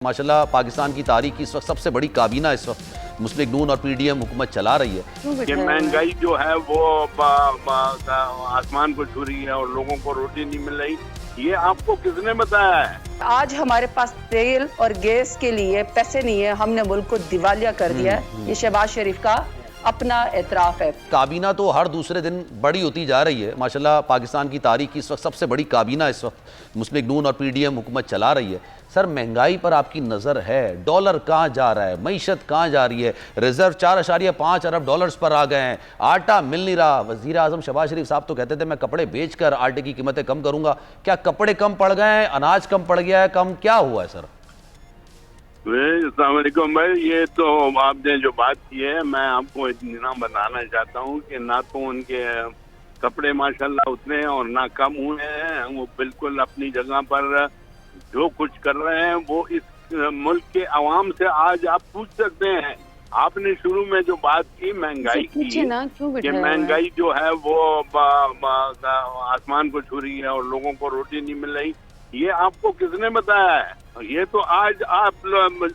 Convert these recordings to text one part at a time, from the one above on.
माशाल्लाह पाकिस्तान की तारीख की इस वक्त सबसे बड़ी काबीना इस वक्त मुस्लिम लीग नून और पीडीएम हुकूमत चला रही है। कि महंगाई जो है वो आसमान को छू रही है और लोगों को रोटी नहीं मिल रही, ये आपको किसने बताया है? आज हमारे पास तेल और गैस के लिए पैसे नहीं है, हमने मुल्क को दिवालिया कर दिया है। ये शहबाज शरीफ का अपना एतराफ है। काबीना तो हर दूसरे दिन बड़ी होती जा रही है। माशाल्लाह पाकिस्तान की तारीख की इस वक्त सबसे बड़ी काबीना इस वक्त मुस्लिम लीग नून और पीडीएम हुकूमत चला रही है। सर, महंगाई पर आपकी नज़र है? डॉलर कहाँ जा रहा है? मईशत कहाँ जा रही है? रिजर्व 4.5 अरब डॉलर्स पर आ गए हैं। आटा मिल नहीं रहा। वज़ीर आज़म शहबाज शरीफ साहब तो कहते थे मैं कपड़े बेचकर आटे की कीमतें कम करूँगा। क्या कपड़े कम पड़ गए हैं? अनाज कम पड़ गया है? कम क्या हुआ है सर? अस्सलाम वालेकुम भाई, ये तो आपने जो बात की है, मैं आपको इतना बताना चाहता हूँ कि ना तो उनके कपड़े माशाल्लाह उतने हैं और ना कम हुए हैं। वो बिल्कुल अपनी जगह पर जो कुछ कर रहे हैं वो इस मुल्क के अवाम से आज आप पूछ सकते हैं। आपने शुरू में जो बात की महंगाई की कि महंगाई जो है वो आसमान को छू रही है और लोगों को रोटी नहीं मिल रही, ये आपको किसने बताया है? ये तो आज आप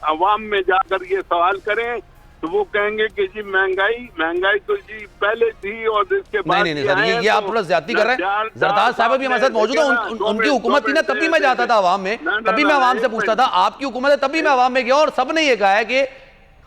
अवाम में जाकर ये सवाल करें तो वो कहेंगे कि जी महंगाई तो जी पहले थी और इसके बाद नहीं सर, ये आप थोड़ा ज्यादती कर रहे हैं। जरदार साहब भी हमारे साथ मौजूद है। उनकी हुकूमत थी ना, तभी मैं जाता था अवाम में, तभी मैं अवाम से पूछता था आपकी हुकूमत है, तभी मैं अवाम में गया और सबने ये कहा है कि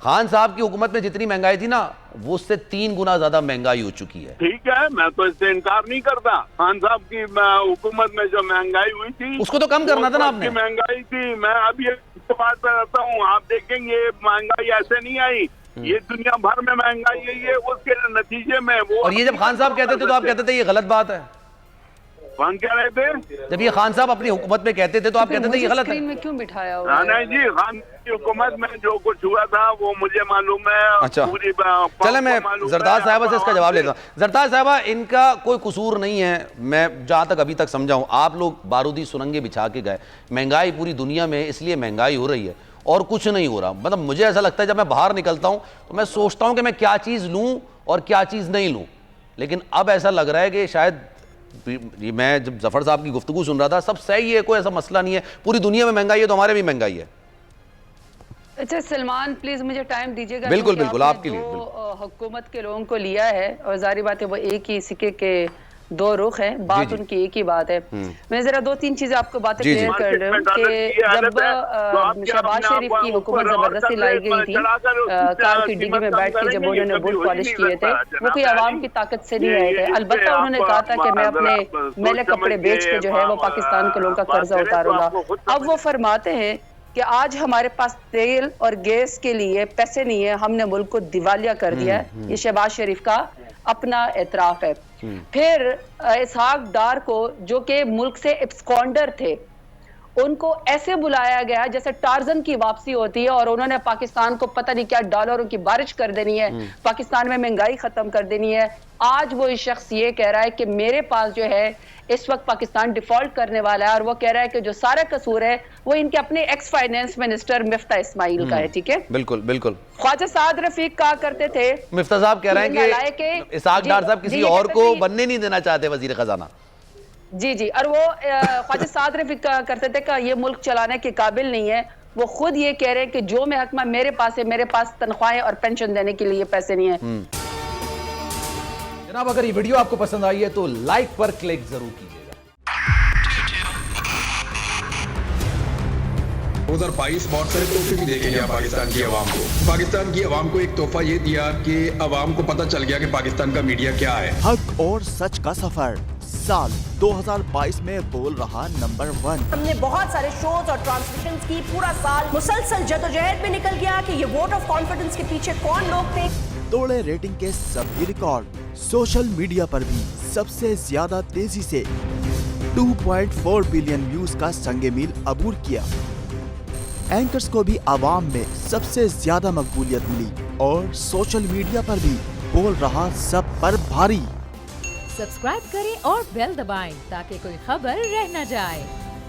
खान साहब की हुकूमत में जितनी महंगाई थी ना, वो उससे 3 गुना ज्यादा महंगाई हो चुकी है। ठीक है, मैं तो इससे इनकार नहीं करता। खान साहब की हुकूमत में जो महंगाई हुई थी उसको तो कम करना था ना आपने। महंगाई थी, मैं अभी बात पर रहता हूँ, आप देखेंगे महंगाई ऐसे नहीं आई, ये दुनिया भर में महंगाई है, ये उसके नतीजे में वो। और ये जब खान साहब कहते थे तो आप कहते थे ये गलत बात है। कौन कह रहे थे? जब ये खान साहब अपनी हुकूमत में कहते थे तो आप कहते थे ये गलत है। में क्यों बिठाया हुआ? नहीं जी, खान की हुकूमत में जो कुछ हुआ था वो मुझे मालूम है। अच्छा, चले मैं जरदार साहबा से इसका जवाब लेता हूँ। जरदार साहबा, इनका कोई कसूर नहीं है, मैं जहाँ तक अभी तक समझा हूँ। आप लोग बारूदी सुरंगें बिछा के गए। महंगाई पूरी दुनिया में इसलिए महंगाई हो रही है और कुछ नहीं हो रहा। मतलब मुझे ऐसा लगता है जब मैं बाहर निकलता हूँ तो मैं सोचता हूँ कि मैं क्या चीज़ लूँ और क्या चीज़ नहीं लूँ, लेकिन अब ऐसा लग रहा है कि शायद मैं जब जफर साहब की गुफ्तगू सुन रहा था, सब सही है, कोई ऐसा मसला नहीं है, पूरी दुनिया में महंगाई है तो हमारे भी महंगाई है। अच्छा सलमान, प्लीज मुझे टाइम दीजिएगा। बिल्कुल बिल्कुल, आपके लिए। हुकूमत के लोगों को लिया है और जारी बात है वो एक ही सिक्के के 2 रुख हैं, बात उनकी एक ही बात है। मैं जरा 2-3 चीजें आपको बातें क्लियर कर रही हूँ कि जब शहबाज शरीफ की हुकूमत जबरदस्ती लाई गई थी कार की डिग्गी में बैठ के, जब उन्होंने बूट पॉलिश किए थे, वो कोई आवाम की ताकत से नहीं आए थे। अलबत्ता उन्होंने कहा था कि मैं अपने मैले कपड़े बेच के जो है वो पाकिस्तान के लोगों का कर्जा उतारूंगा। अब वो फरमाते हैं कि आज हमारे पास तेल और गैस के लिए पैसे नहीं है, हमने मुल्क को दिवालिया कर दिया है। ये शहबाज शरीफ का अपना एतराफ है। फिर इसहाक डार को, जो कि मुल्क से एब्सकॉन्डर थे, उनको ऐसे बुलाया गया जैसे टार्जन की वापसी होती है और उन्होंने पाकिस्तान को पता नहीं क्या डॉलरों की बारिश कर देनी है, पाकिस्तान में महंगाई खत्म कर देनी है। आज वो शख्स ये कह रहा है कि मेरे पास जो है इस वक्त पाकिस्तान डिफॉल्ट करने वाला है, और वो कह रहा है कि जो सारा कसूर है वो इनके अपने ex finance minister Miftah Ismail का है। ठीक है, बिल्कुल बिल्कुल। ख्वाजा साद रफीक कहा करते थे, मिफ्ता साहब कह रहे हैं कि इसहाक डार साहब किसी और को बनने नहीं देना चाहते वजीर खजाना। जी, और वो ख्वाजा साद रफीक कहा करते थे कि ये मुल्क चलाने के काबिल नहीं है। वो खुद ये कह रहे हैं कि जो महकमा मेरे पास है, मेरे पास तनख्वाहें और पेंशन देने के लिए पैसे नहीं है। जनाब, अगर ये वीडियो आपको पसंद आई है तो लाइक पर क्लिक जरूर कीजिएगा। 2022 बहुत सारे तोहफे भी देके गया पाकिस्तान की आवाम को। पाकिस्तान की आवाम को एक तोहफा ये दिया कि आवाम को पता चल गया कि पाकिस्तान का मीडिया क्या है। हक और सच का सफर साल 2022 में बोल रहा नंबर 1। हमने बहुत सारे शोज और ट्रांसमिशंस की, पूरा साल मुसलसल जदोजहद में निकल गया कि ये वोट ऑफ कॉन्फिडेंस के पीछे कौन लोग थे। तोड़े रेटिंग के सभी रिकॉर्ड। सोशल मीडिया पर भी सबसे ज्यादा तेजी से 2.4 बिलियन व्यूज का संगे मील अबूर किया। एंकर्स को भी आवाम में सबसे ज्यादा मकबूलियत मिली और सोशल मीडिया पर भी बोल रहा सब पर भारी। सब्सक्राइब करें और बेल दबाएं ताकि कोई खबर रह न जाए।